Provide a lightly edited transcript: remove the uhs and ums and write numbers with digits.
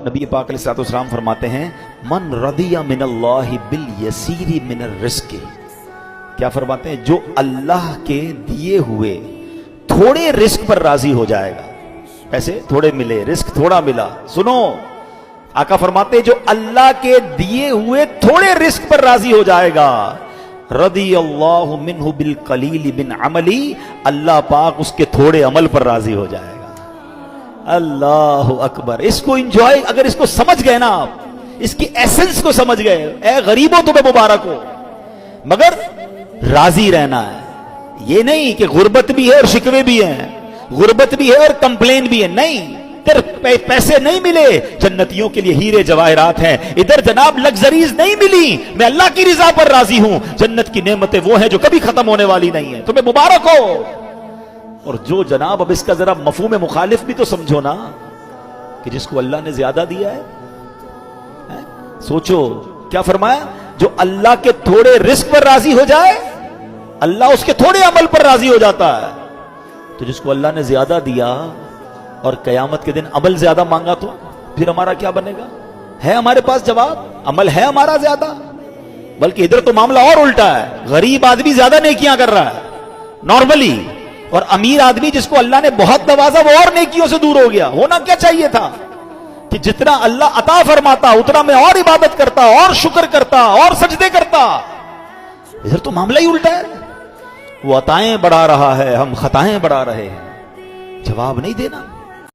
نبی پاک علیہ السلام فرماتے ہیں من رضی من اللہ بالیسیر من الرزق، کیا فرماتے ہیں؟ جو اللہ کے دیے ہوئے تھوڑے رزق پر راضی ہو جائے گا، پیسے تھوڑے ملے، رزق تھوڑا ملا، سنو آقا فرماتے ہیں جو اللہ کے دیے ہوئے تھوڑے رزق پر راضی ہو جائے گا، رضی اللہ منہ بالقلیل من عملی، اللہ پاک اس کے تھوڑے عمل پر راضی ہو جائے گا۔ اللہ اکبر، اس کو انجوائے، اگر اس کو سمجھ گئے نا آپ، اس کی ایسنس کو سمجھ گئے، اے غریبوں تمہیں مبارک ہو، مگر راضی رہنا ہے۔ یہ نہیں کہ غربت بھی ہے اور شکوے بھی ہیں، غربت بھی ہے اور کمپلین بھی ہے، نہیں، ادھر پیسے نہیں ملے، جنتیوں کے لیے ہیرے جواہرات ہیں، ادھر جناب لگزریز نہیں ملی، میں اللہ کی رضا پر راضی ہوں، جنت کی نعمتیں وہ ہیں جو کبھی ختم ہونے والی نہیں ہیں، تمہیں مبارک ہو۔ اور جو جناب، اب اس کا ذرا مفہوم مخالف بھی تو سمجھو نا، کہ جس کو اللہ نے زیادہ دیا ہے، سوچو کیا فرمایا؟ جو اللہ کے تھوڑے رزق پر راضی ہو جائے، اللہ اس کے تھوڑے عمل پر راضی ہو جاتا ہے، تو جس کو اللہ نے زیادہ دیا اور قیامت کے دن عمل زیادہ مانگا تو پھر ہمارا کیا بنے گا؟ ہے ہمارے پاس جواب؟ عمل ہے ہمارا زیادہ؟ بلکہ ادھر تو معاملہ اور الٹا ہے، غریب آدمی زیادہ نیکیاں کر رہا ہے نارملی، اور امیر آدمی جس کو اللہ نے بہت نوازا وہ اور نیکیوں سے دور ہو گیا۔ ہونا کیا چاہیے تھا کہ جتنا اللہ عطا فرماتا اتنا میں اور عبادت کرتا، اور شکر کرتا، اور سجدے کرتا، ادھر تو معاملہ ہی الٹا ہے، وہ عطائیں بڑھا رہا ہے، ہم خطائیں بڑھا رہے ہیں، جواب نہیں دینا۔